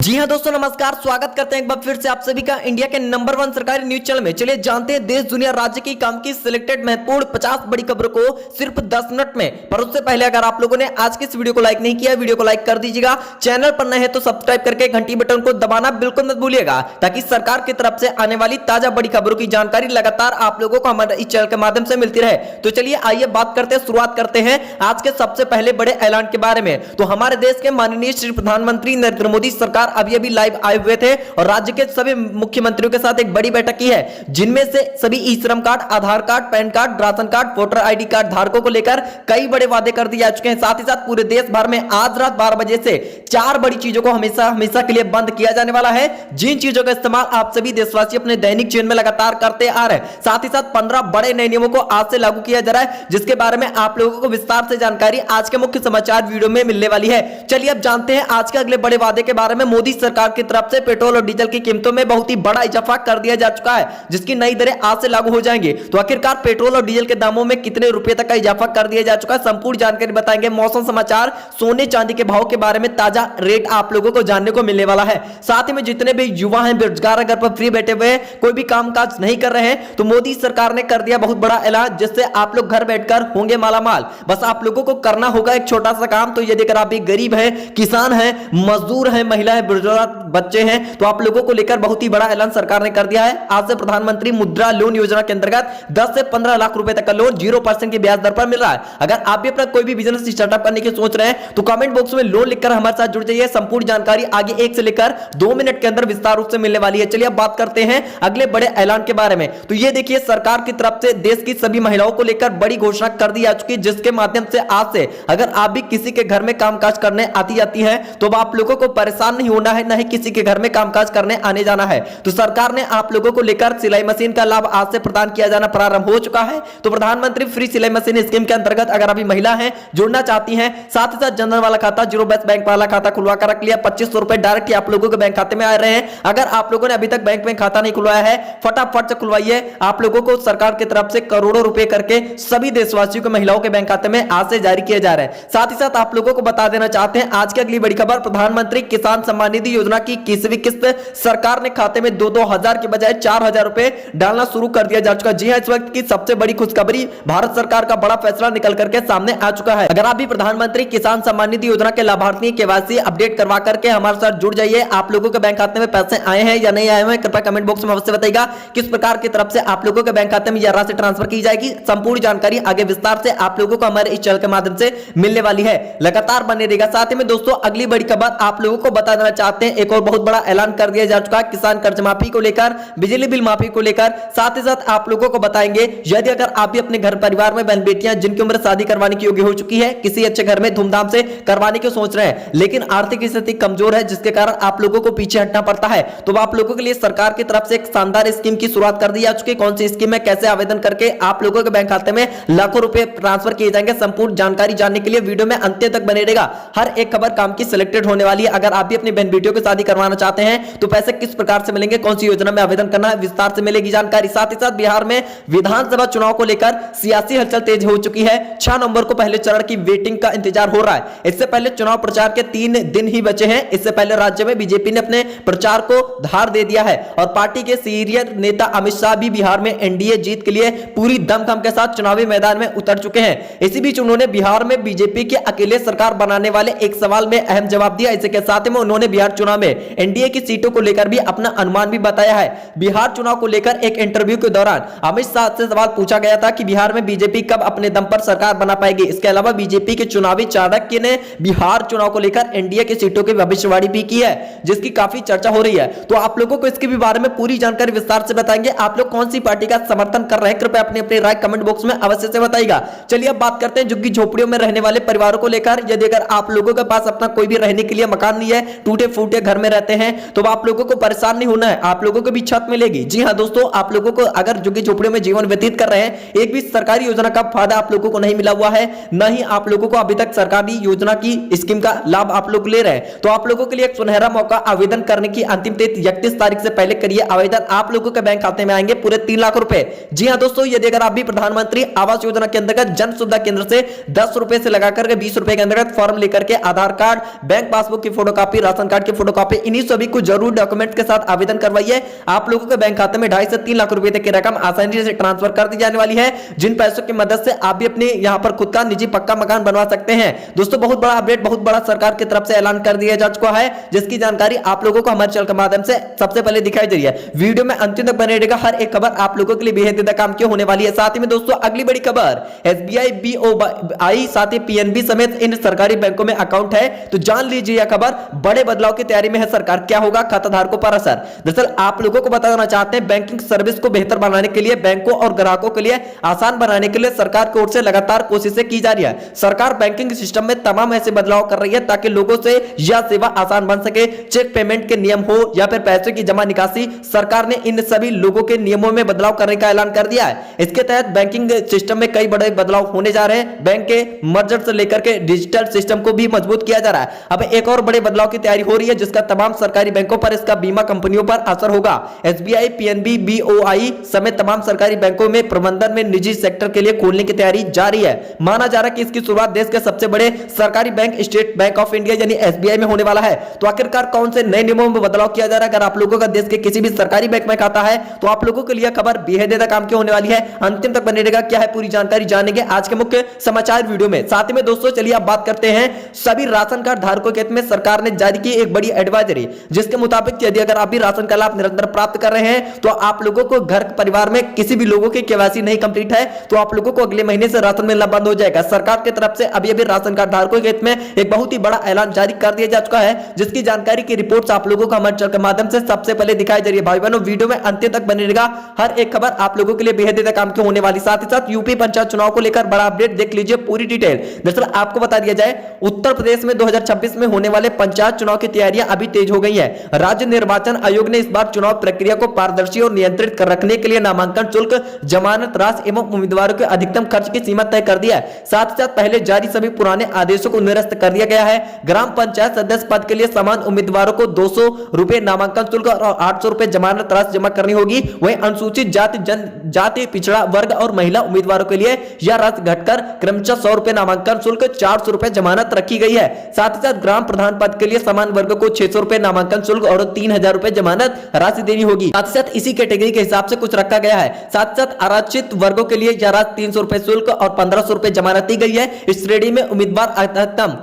जी हां दोस्तों, नमस्कार। स्वागत करते हैं एक बार फिर से आप सभी का इंडिया के नंबर 1 सरकारी न्यूज चैनल में। चलिए जानते हैं देश दुनिया राज्य की काम की सिलेक्टेड महत्वपूर्ण 50 बड़ी खबरों को सिर्फ 10 मिनट में। पर उससे पहले अगर आप लोगों ने आज की इस वीडियो को लाइक नहीं किया, वीडियो को लाइक कर दीजिएगा। चैनल पर नए हैं तो सब्सक्राइब करके घंटी बटन को दबाना बिल्कुल मत भूलिएगा, ताकि सरकार की तरफ से आने वाली ताजा बड़ी खबरों की जानकारी लगातार आप लोगों को हमारे इस चैनल के माध्यम से मिलती रहे। तो चलिए आइए बात करते हैं, शुरुआत करते हैं आज के सबसे पहले बड़े ऐलान के बारे में। तो हमारे देश के माननीय श्री प्रधानमंत्री नरेंद्र मोदी सरकार अभी अभी लाइव आए हुए थे और राज्य के सभी मुख्यमंत्रियों के साथ एक बड़ी बैठक की है, जिनमें से सभी e Shram card, Aadhaar card, PAN card, ration card, voter ID card धारकों को लेकर कई बड़े वादे कर दिए जा चुके हैं। साथ ही साथ पूरे देश भर में आज रात 12 बजे से 4 बड़ी चीजों को हमेशा हमेशा के लिए बंद किया जाने वाला है, जिन चीजों का इस्तेमाल आप सभी देशवासी अपने दैनिक जीवन में लगातार करते आ रहे हैं। साथ ही साथ 15 बड़े नए नियमों को आज से लागू किया जा रहा है, जिसके बारे में आप लोगों को विस्तार से जानकारी आज के मुख्य समाचार वीडियो में मिलने वाली है। चलिए अब जानते हैं आज के अगले बड़े वादे के बारे में। मोदी सरकार की तरफ से पेट्रोल और डीजल की कीमतों में बहुत ही बड़ा इजाफा कर दिया जा चुका है, जिसकी नई दरें आज से लागू हो जाएंगी। तो आखिरकार पेट्रोल और डीजल के दामों में कितने रुपए तक का इजाफा कर दिया जा चुका है, संपूर्ण जानकारी बताएंगे। मौसम समाचार, सोने चांदी के भाव के बारे में ताजा रेट आप लोगों को जानने को मिलने वाला है। साथ ही में जितने भी युवा हैं, बेरोजगार, घर पर फ्री बैठे हुए हैं, कोई भी कामकाज नहीं कर रहे हैं, तो मोदी सरकार ने कर दिया बहुत बड़ा ऐलान, जिससे आप लोग घर बैठकर होंगे मालामाल। बस आप लोगों को करना होगा एक छोटा सा काम। तो यदि अगर आप भी गरीब हैं, किसान हैं, मजदूर हैं, महिला हैं, बेरोजगार बच्चे हैं, तो आप लोगों को लेकर बहुत ही बड़ा ऐलान सरकार ने कर दिया है। आज से प्रधानमंत्री मुद्रा लोन योजना के अंतर्गत 10 से 15 लाख रुपए तक का लोन 0% की ब्याज दर पर मिल रहा है। अगर आप भी अपना कोई भी बिजनेस स्टार्टअप करने की सोच रहे हैं, तो कमेंट बॉक्स में लोन लिखकर हमारे साथ जुड़ जाइए। संपूर्ण जानकारी आगे 1 से लेकर 2 मिनट के अंदर विस्तार रूप से मिलने वाली है। चलिए अब बात करते हैं अगले बड़े ऐलान के बारे में। तो ये देखिए, सरकार की तरफ से देश की सभी महिलाओं को लेकर बड़ी घोषणा कर दी जा चुकी है, जिसके माध्यम से आज से अगर आप भी किसी के घर में कामकाज करने आती जाती है, तो आप लोगों को परेशान नहीं होना है, न ही किसी के घर में कामकाज करने आने जाना है। तो सरकार ने आप लोगों को लेकर सिलाई मशीन का लाभ आज से प्रदान किया जाना प्रारंभ हो चुका है। तो प्रधानमंत्री फ्री सिलाई मशीन स्कीम के अंतर्गत अगर अभी महिला हैं, जुड़ना चाहती हैं, साथ ही साथ जनधन वाला खाता, जीरो बैलेंस बैंक वाला खाता खुलवा कर रख लिया, 2500 रुपए डायरेक्ट आप लोगों के बैंक खाते में आ रहे हैं। अगर आप लोगों ने अभी तक बैंक में खाता नहीं खुलवाया है, फटाफट से खुलवाइए। आप लोगों को सरकार की तरफ से करोड़ों रुपए करके सभी देशवासियों के महिलाओं के बैंक खाते में आज से जारी किए जा रहे हैं। साथ ही साथ आप लोगों को बता देना चाहते हैं आज की अगली बड़ी खबर, प्रधानमंत्री किसान सम्मान निधि योजना की 21वीं किस्त सरकार ने खाते में 2-2 हजार के बजाय 4,000 रुपए डालना शुरू कर दिया जा चुका। जी हां, इस वक्त की सबसे बड़ी खुशखबरी, भारत सरकार का बड़ा फैसला निकल करके सामने आ चुका है। अगर आप भी प्रधानमंत्री किसान सम्मान निधि योजना के लाभार्थी केवाईसी अपडेट करवा करके हमारे साथ जुड़ जाइए। आप लोगों के बैंक खाते में पैसे आए हैं या नहीं आए हैं, कृपया कमेंट बॉक्स में अवश्य बताइएगा। किस प्रकार की तरफ से आप लोगों के बैंक खाते में यह राशि ट्रांसफर की जाएगी, संपूर्ण जानकारी आगे विस्तार से आप लोगों को हमारे इस चैनल के माध्यम से मिलने वाली है। लगातार बने रहेगा। साथ ही में दोस्तों अगली बड़ी खबर आप लोगों को बता देना चाहते हैं, एक और बहुत बड़ा ऐलान कर दिया जा चुका है किसान कर्ज माफी को लेकर, बिजली बिल माफी को लेकर। साथ ही साथ आप लोगों को बताएंगे, यदि अगर आप भी अपने घर परिवार में बहन बेटियां जिनकी उम्र शादी करवाने की योग्य हो चुकी है, किसी अच्छे घर में धूमधाम से करवाने की सोच रहे हैं, लेकिन आर्थिक स्थिति कमजोर है, जिसके कारण आप लोगों को पीछे हटना पड़ता है, तो आप लोगों के लिए सरकार की तरफ से एक शानदार स्कीम की शुरुआत कर दी जा चुकी है। कौन सी स्कीम है, कैसे आवेदन करके आप लोगों के बैंक खाते में लाखों रुपए ट्रांसफर किए जाएंगे, संपूर्ण जानकारी जानने के लिए वीडियो में अंत तक बने रहेगा। हर एक खबर काम की सिलेक्टेड होने वाली है। अगर आप भी अपनी बहन बेटियों की शादी करवाना चाहते हैं, तो पैसे किस प्रकार से मिलेंगे, कौन सी योजना में आवेदन करना है, विस्तार से मिलेगी जानकारी। साथ ही साथ बिहार में विधानसभा चुनाव को लेकर सियासी हलचल तेज हो चुकी है। 6 नवंबर को पहले चरण की वेटिंग का इंतजार हो रहा है। इससे पहले चुनाव प्रचार के 3 दिन ही बचे हैं। इससे पहले राज्य में बीजेपी ने अपने प्रचार को धार दे दिया है और पार्टी के सीनियर नेता अमित शाह भी बिहार में एनडीए जीत के लिए पूरी दमखम के साथ चुनावी मैदान में उतर चुके हैं। इसी बीच उन्होंने बिहार में बीजेपी के अकेले सरकार बनाने वाले एक सवाल में अहम जवाब दिया। इसके साथ में उन्होंने बिहार चुनाव में एनडीए की सीटों को लेकर भी अपना अनुमान भी बताया है। बिहार चुनाव को लेकर एक इंटरव्यू के दौरान अमित शाह से सवाल पूछा गया था कि बिहार में बीजेपी कब अपने दम पर सरकार बना पाएगी। इसके अलावा बीजेपी के चुनावी चाणक्य ने बिहार चुनाव को लेकर एनडीए की सीटों की भविष्यवाणी भी की है, जिसकी काफी चर्चा हो रही है। तो आप लोगों को इसके भी बारे में पूरी जानकारी विस्तार से बताएंगे। आप लोग कौन सी पार्टी का समर्थन कर रहे हैं, कृपया अपनी अपनी राय कमेंट बॉक्स में अवश्य से बताइएगा। चलिए अब बात करते हैं झुग्गी झोपड़ियों में रहने वाले परिवारों को लेकर। यदि अगर आप लोगों के पास अपना कोई भी रहने के लिए मकान नहीं है, टूटे फूटे घर में रहते हैं, तो आप लोगों को परेशान नहीं होना है, आप लोगों को भी छत मिलेगी। जी हां दोस्तों, आप लोगों को अगर झुग्गी झोपड़ियों में जीवन व्यतीत कर रहे हैं, एक भी सरकारी योजना का फायदा आप लोगों को नहीं मिला हुआ है, न ही आप लोगों को अभी तक सरकारी योजना की स्कीम का लाभ आप लोग ले रहे हैं, तो आप लोगों के लिए एक सुनहरा मौका। आवेदन करने की अंतिम तिथि 31 तारीख से पहले करिए आवेदन। आप लोगों के बैंक खाते में आएंगे पूरे 3 लाख रुपए। जी हां दोस्तों, यदि अगर आप भी प्रधानमंत्री आवास योजना के अंतर्गत जन सुविधा केंद्र से 10 रुपए से लगाकर 20 रुपए के अंतर्गत फॉर्म लेकर के आधार कार्ड, बैंक पासबुक की फोटोकॉपी, राशन कार्ड की फोटोकॉपी, इन्हीं सभी को जरूर डॉक्यूमेंट के साथ आवेदन करवाइए। आप लोगों के बैंक खाते में 2.5 से 3 लाख रुपए तक की रकम आसानी से ट्रांसफर कर दी जाने वाली है, जिन पैसों की मदद से आप भी अपने यहां पर खुद का निजी पक्का मकान बनवा सकते हैं। दोस्तों बहुत बड़ा अपडेट, बहुत बड़ा सरकार की तरफ से ऐलान कर दिया जा चुका है, जिसकी जानकारी आप लोगों को हमारे चैनल के माध्यम से सबसे पहले दिखाई दे रही है। वीडियो में अंतिम तक बने रहेगा, हर एक खबर आप लोगों के लिए बेहद ज्यादा काम की होने वाली है। साथ ही में दोस्तों अगली बड़ी खबर, एसबीआई, बीओआई साथ ही पीएनबी समेत इन सरकारी बैंकों में अकाउंट है, तो जान लीजिए यह खबर, बड़े बदलाव की तैयारी में है सरकार। क्या होगा खाताधारकों पर असर? दरअसल आप लोगों को बताना चाहते हैं, बैंकिंग सर्विस को बेहतर बनाने के लिए, बैंकों और ग्राहकों के लिए आसान बनाने के लिए सरकार की ओर से लगातार कोशिशें की जा रही है। सरकार बैंकिंग सिस्टम में तमाम ऐसे बदलाव कर रही है ताकि लोगों से यह सेवा आसान बन सके। चेक पेमेंट के नियम हो या फिर पैसे की जमा निकासी, सरकार ने इन सभी लोगों के नियमों में बदलाव करने का ऐलान कर दिया है। इसके तहत बैंकिंग सिस्टम में कई बड़े बदलाव होने जा रहे हैं। बैंक के मर्जर से लेकर के डिजिटल सिस्टम को भी मजबूत किया जा रहा है। अब एक और बड़े बदलाव की तैयारी हो रही है, जिसका तमाम सरकारी बैंकों पर, इसका बीमा कंपनियों पर असर होगा। एसबीआई, पीएनबी, बीओआई समेत तमाम सरकारी बैंकों में प्रबंधन में निजी सेक्टर के लिए खोलने की तैयारी जारी है। माना जा रहा है कि इसकी शुरुआत देश के सबसे बड़े सरकारी bank state bank of India यानी एसबीआई में होने वाला है। तो आखिरकार कौन से नए नियमों में बदलाव किया जा रहा है? अगर आप लोगों का देश के किसी भी सरकारी बैंक में खाता है तो आप लोगों के लिए खबर बेहद ज्यादा काम की होने वाली है। अंतिम तक बने रहेगा, क्या है पूरी जानकारी जानेंगे आज के मुख्य समाचार वीडियो में। साथ ही में दोस्तों चलिए आप बात करते हैं सभी राशन कार्ड धारकों के हित में सरकार ने जारी की एक बड़ी एडवाइजरी, जिसके मुताबिक यदि अगर आप भी राशन का लाभ निरंतर प्राप्त कर रहे हैं तो आप लोगों को घर परिवार में किसी भी लोगों की केवाईसी नहीं कंप्लीट है तो आप लोगों को अगले महीने से राशन मिलना बंद हो जाएगा। सरकार की तरफ से अभी अभी राशन कार्ड धारकों के हित में एक बहुत ही बड़ा ऐलान जारी कर दिया जा चुका है, जिसकी जानकारी की रिपोर्ट्स आप लोगों को हमारे चैनल के माध्यम से सबसे पहले दिखाई जा रही है। भाई बहनों वीडियो में अंत तक बने रहेगा, हर एक खबर आप लोगों के लिए बेहद ज्यादा काम की होने वाली। साथ ही साथ यूपी पंचायत चुनाव को लेकर बड़ा अपडेट देख लीजिए पूरी डिटेल। दरअसल आपको बता दिया जाए, उत्तर प्रदेश में 2026 में होने वाले पंचायत चुनाव की तैयारियां अभी तेज हो गई है। राज्य निर्वाचन आयोग ने इस बार चुनाव प्रक्रिया को पारदर्शी और नियंत्रित कर रखने के लिए नामांकन शुल्क, जमानत राशि एवं उम्मीदवारों के अधिकतम खर्च की सीमा तय कर दिया है। साथ ही साथ पहले जारी सभी पुराने आदेशों को निरस्त कर दिया गया है। ग्राम पंचायत सदस्य पद के लिए समान उम्मीदवारों को 200 रुपए नामांकन शुल्क और 800 रुपए जमानत राशि जमा करनी होगी। वहीं अनुसूचित जाति, जनजाति, पिछड़ा वर्ग और महिला उम्मीदवारों के लिए यह राशि घटकर क्रमशः 100 रुपए नामांकन शुल्क, 400 रुपए जमानत रखी गई है। साथ ही साथ ग्राम प्रधान पद के लिए समान वर्ग को 600 रुपए नामांकन शुल्क और 3000 रुपए जमानत राशि देनी होगी। साथ ही साथ इसी कैटेगरी के हिसाब से कुछ रखा गया है। साथ ही साथ आरक्षित वर्गों के लिए यह राशि 300 रुपए शुल्क और 1500 रुपए जमानत दी गई है। इस श्रेणी में उम्मीदवार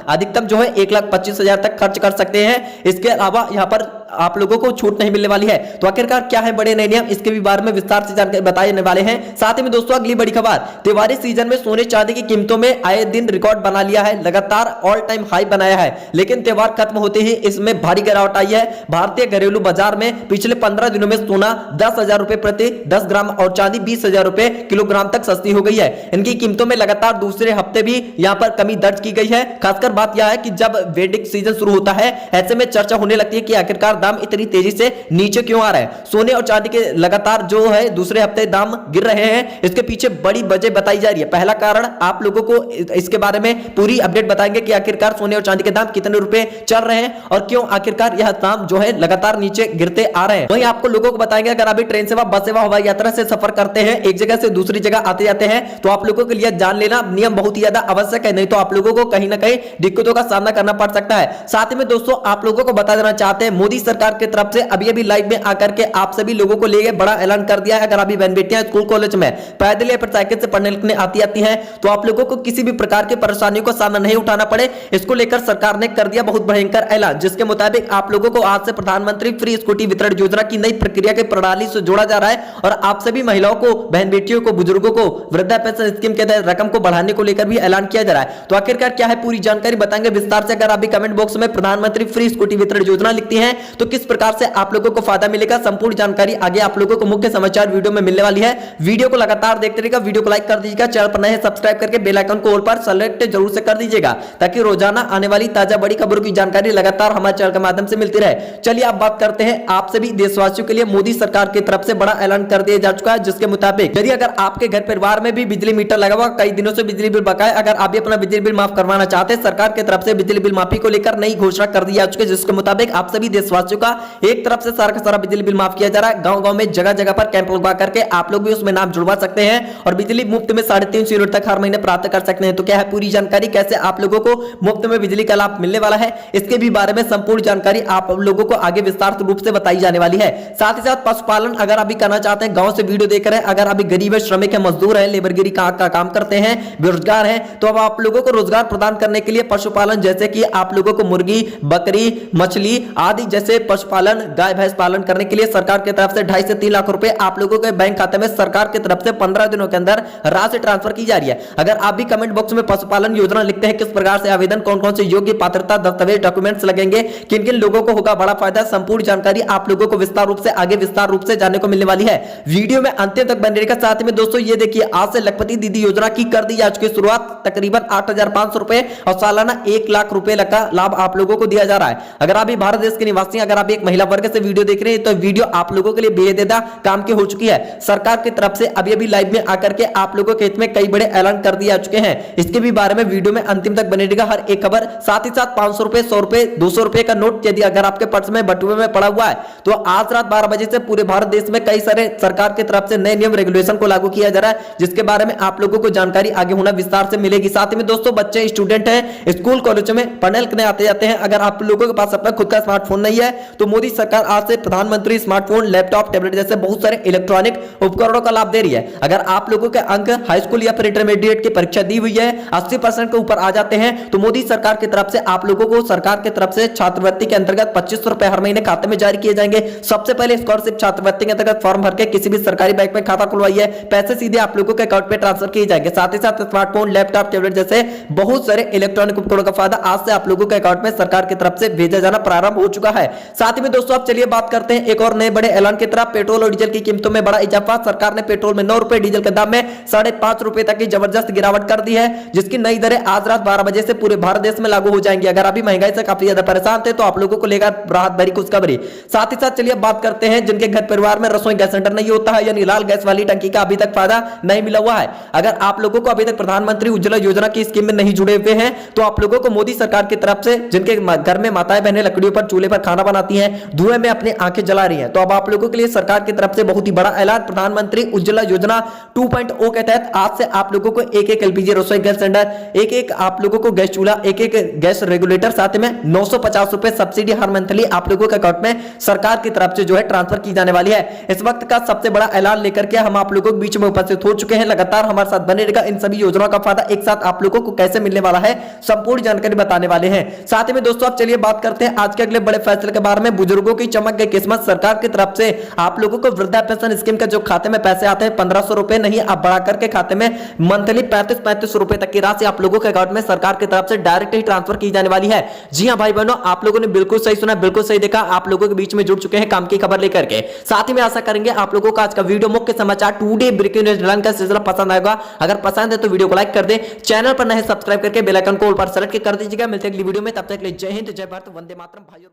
अधिकतम जो है 1,25,000 तक खर्च कर सकते हैं। इसके अलावा यहाँ पर आप लोगों को छूट नहीं मिलने वाली है। तो आखिरकार क्या है बड़े नए नियम, इसके भी बारे में विस्तार से जानकारी बताने वाले हैं। साथ ही में दोस्तों अगली बड़ी खबर, त्योहारी सीजन में सोने चांदी की कीमतों में आए दिन रिकॉर्ड बना लिया है, लगातार ऑल टाइम हाई बनाया है। लेकिन त्योहार खत्म होते ही इसमें भारी गिरावट आई है। भारतीय घरेलू बाजार में पिछले 15 दिनों में सोना 10,000 रुपए प्रति 10 ग्राम और चांदी 20,000 रुपए किलोग्राम तक सस्ती हो गई है। इनकी कीमतों में लगातार दूसरे हफ्ते भी यहाँ पर कमी दर्ज की गई है। खासकर बात यह है कि जब वेडिक सीजन शुरू होता है, ऐसे में चर्चा होने लगती है कि आखिरकार दाम इतनी तेजी से नीचे क्यों आ रहा है। सोने और चांदी के लगातार जो है दूसरे हफ्ते दाम गिर रहे हैं, इसके पीछे बड़ी वजह बताई जा रही है। पहला कारण आप लोगों को इसके बारे में पूरी अपडेट बताएंगे कि आखिरकार सोने और चांदी के दाम कितने रुपए चल रहे हैं और क्यों आखिरकार यह दाम जो है लगातार नीचे गिरते आ रहे हैं। वहीं आपको लोगों को बताएंगे, अगर अभी ट्रेन सेवा, बस सेवा, हवाई यात्रा से सफर करते हैं, एक जगह से दूसरी जगह आते जाते हैं, तो आप लोगों के लिए जान लेना नियम बहुत ही ज्यादा आवश्यक है, नहीं तो आप लोगों को कहीं ना कहीं दिक्कतों का सामना करना पड़ सकता है। साथ ही में दोस्तों आप लोगों को बता देना चाहते हैं, मोदी सरकार की तरफ से अभी अभी लाइव में आकर के आप सभी लोगों को लेके बड़ा ऐलान कर दिया है। अगर अभी बहन बेटियां स्कूल कॉलेज में पैदल या फिर साइकिल से पढ़ने लिखने आती हैं, तो आप लोगों को किसी भी प्रकार की परेशानियों का सामना नहीं उठाना पड़े। इसको लेकर सरकार ने कर दिया बहुत भयंकर ऐलान, जिसके मुताबिक आप लोगों को आज से प्रधानमंत्री फ्री स्कूटी वितरण योजना की नई प्रक्रिया की प्रणाली से जोड़ा जा रहा है और आप सभी महिलाओं को, बहन बेटियों को, बुजुर्गों को वृद्धा पेंशन स्कीम के तहत रकम को बढ़ाने को लेकर भी ऐलान किया जा रहा है। तो आखिरकार क्या है पूरी जानकारी बताएंगे विस्तार से। अगर आप भी कमेंट बॉक्स में प्रधानमंत्री फ्री स्कूटी वितरण योजना लिखती हैं तो किस प्रकार से आप लोगों को फायदा मिलेगा, संपूर्ण जानकारी आगे आप लोगों को मुख्य समाचार वीडियो में मिलने वाली है। वीडियो को लगातार देखते रहिएगा, वीडियो को लाइक कर दीजिएगा, चैनल पर नए हैं सब्सक्राइब करके बेल आइकन को ऑल पर सेलेक्ट जरूर से कर दीजिएगा, ताकि रोजाना आने वाली ताजा बड़ी खबरों की जानकारी लगातार हमारे चैनल के माध्यम से मिलती रहे। चलिए आप बात करते हैं, आप सभी देशवासियों के लिए मोदी सरकार की तरफ से बड़ा ऐलान कर दिया जा चुका है, जिसके मुताबिक यदि अगर आपके घर परिवार में भी बिजली मीटर लगा हुआ, कई दिनों से बिजली बिल बकाया, अगर आप भी अपना बिजली बिल माफ करवाना चाहते हैं, सरकार की तरफ से बिजली बिल माफी को लेकर नई घोषणा कर दी जा चुकी है, जिसके मुताबिक आप सभी देशवासियों निवासियों का एक तरफ से सारा का सारा बिजली बिल माफ किया जा रहा है। गांव-गांव में जगह-जगह पर कैंप लगवा करके आप लोग भी उसमें नाम जुड़वा सकते हैं और बिजली मुफ्त में 350 यूनिट तक हर महीने प्राप्त कर सकते हैं। तो क्या है पूरी जानकारी, कैसे आप लोगों को मुफ्त में बिजली का लाभ मिलने वाला है, इसके भी बारे में संपूर्ण जानकारी आप लोगों को आगे विस्तार रूप से बताई जाने वाली है। साथ ही साथ पशुपालन अगर अभी करना चाहते हैं, गांव से वीडियो देख रहे हैं, अगर अभी गरीब है, श्रमिक है, मजदूर है, लेबरगिरी का काम करते हैं, बेरोजगार हैं, तो अब आप लोगों को रोजगार प्रदान करने के लिए पशुपालन जैसे कि आप लोगों को मुर्गी, बकरी, मछली आदि जैसे पशुपालन, गाय भैंस पालन करने के लिए सरकार की तरफ से 2.5 से 3 लाख रुपए आप लोगों के बैंक खाते में सरकार की तरफ से 15 दिनों के अंदर राशि ट्रांसफर की जा रही है। अगर आप भी कमेंट बॉक्स में पशुपालन योजना लिखते हैं, किस प्रकार से आवेदन, कौन कौन से योग्य पात्रता दस्तावेज डॉक्यूमेंट्स लगेंगे, किन किन लोगों को होगा बड़ा फायदा, संपूर्ण जानकारी आप लोगों को विस्तार रूप से जानने को मिलने वाली है। वीडियो में अंत तक बने रहिएगा। साथ में दोस्तों ये देखिए, आज से लखपति दीदी योजना की कर दी आज की शुरुआत। तकरीबन 8,500 रुपए और सालाना 1 लाख रुपए का लाभ आप लोगों को दिया जा रहा है। अगर आप भी भारत देश के निवासी, अगर आप एक महिला वर्ग से वीडियो देख रहे हैं तो वीडियो आप लोगों के लिए बेहद काम की हो चुकी है। सरकार की तरफ से अभी लाइव में आकर के आप लोगों के हित में कई बड़े ऐलान कर दिए जा चुके हैं। इसके भी बारे में वीडियो में अंतिम तक बने रहेगा हर एक खबर। साथ ही साथ 500 रुपए, 100 रुपए, 200 रुपए का नोट यदि अगर आपके पर्स में बटुए में पड़ा हुआ है तो आज रात 12 बजे से पूरे भारत देश में कई सारे सरकार की तरफ से नए नियम रेगुलेशन को लागू किया जा रहा है, जिसके बारे में आप लोगों को जानकारी आगे होना विस्तार से मिलेगी। साथ ही में दोस्तों बच्चे, स्टूडेंट हैं, स्कूल कॉलेजों में पढ़ने लिखने आते जाते हैं, अगर आप लोगों के पास अपना खुद का स्मार्टफोन नहीं है तो मोदी सरकार आज से प्रधानमंत्री स्मार्टफोन, लैपटॉप, टैबलेट जैसे बहुत सारे इलेक्ट्रॉनिक उपकरणों का लाभ दे रही है। अगर आप लोगों के अंक हाई स्कूल या फिर इंटरमीडिएट की परीक्षा दी हुई है, 80% के ऊपर आ जाते हैं तो मोदी सरकार की तरफ से आप लोगों को सरकार की तरफ से छात्रवृत्ति के अंतर्गत 2500 रुपए हर महीने खाते में जारी किए जाएंगे। सबसे पहले स्कॉलरशिप छात्रवृत्ति के अंतर्गत फॉर्म भर के किसी भी सरकारी बैंक में खाता खुलवाइए, पैसे सीधे आप लोगों के अकाउंट पे ट्रांसफर किए जाएंगे। साथ ही साथ स्मार्टफोन, लैपटॉप, टैबलेट जैसे बहुत सारे इलेक्ट्रॉनिक उपकरणों का फायदा आज से आप लोगों के अकाउंट में सरकार की तरफ से भेजा जाना प्रारंभ हो चुका है। साथ ही में दोस्तों अब चलिए बात करते हैं एक और नए बड़े ऐलान की तरफ। पेट्रोल और डीजल की कीमतों में बड़ा इजाफा। सरकार ने पेट्रोल में 9 रुपए, डीजल के दाम में 5.5 रुपए तक की जबरदस्त गिरावट कर दी है, जिसकी नई दरें आज रात 12 बजे से पूरे भारत देश में लागू हो जाएंगी। अगर अभी महंगाई से काफी ज्यादा परेशान थे तो आप लोगों को लेगा राहत भरी खुशखबरी। साथ ही साथ चलिए बात करते हैं जिनके घर परिवार में रसोई गैस सिलेंडर नहीं होता है, यानी लाल गैस वाली टंकी का अभी तक फायदा नहीं मिला हुआ है। अगर आप लोगों को अभी तक प्रधानमंत्री उज्ज्वला योजना की स्कीम में नहीं जुड़े हुए हैं तो आप लोगों को मोदी सरकार की तरफ से, जिनके घर में माताएं बहनें लकड़ियों पर चूल्हे पर खाना बनाती हैं, धुएं में अपनी आंखें जला रही हैं, तो अब आप लोगों के लिए सरकार की तरफ से बहुत ही बड़ा ऐलान। प्रधानमंत्री उज्ज्वला योजना 2.0 के तहत आज से आप लोगों को एक एलपीजी रसोई गैस सिलेंडर, एक आप लोगों को गैस चूल्हा, एक गैस रेगुलेटर, साथ में 950 रुपए सब्सिडी हर मंथली आप लोगों के अकाउंट में सरकार की तरफ से जो है ट्रांसफर की जाने वाली है। इस वक्त का सबसे बड़ा ऐलान लेकर के हम आप लोगों के बीच में उपस्थित हो चुके हैं। लगातार हमारे साथ बने रहेगा। इन सभी योजनाओं का फायदा एक साथ आप लोगों को कैसे मिलने वाला है संपूर्ण जानकारी बताने वाले हैं। साथ ही में दोस्तों अब चलिए बात करते हैं आज के अगले बड़े फैसले के बारे में। बुजुर्गों की चमक गई किस्मत। सरकार की तरफ से आप लोगों को वृद्धा पेंशन स्कीम का जो खाते में पैसे आते हैं 1500 रुपए नहीं, अब बढ़ा करके खाते में मंथली 35 रुपए तक की राशि आप लोगों के अकाउंट में सरकार की तरफ से डायरेक्ट ही ट्रांसफर की जाने वाली है। जी हां भाई बहनों, आप लोगों ने बिल्कुल सही सुना, बिल्कुल सही देखा। आप लोगों के बीच में जुड़ चुके हैं काम की खबर लेकर के। साथ ही में आशा करेंगे आप लोगों का आज का वीडियो मुख्य समाचार टुडे ब्रेकिंग न्यूज हेडलाइन का सिलसिला पसंद आएगा। अगर पसंद है तो वीडियो को लाइक कर दे, चैनल पर नए सब्सक्राइब करके बेल आइकन को ऑल पर सेलेक्ट कर दीजिएगा। मिलते हैं अगली वीडियो में, तब तक के लिए जय हिंद, जय भारत, वंदे मातरम भाइयों।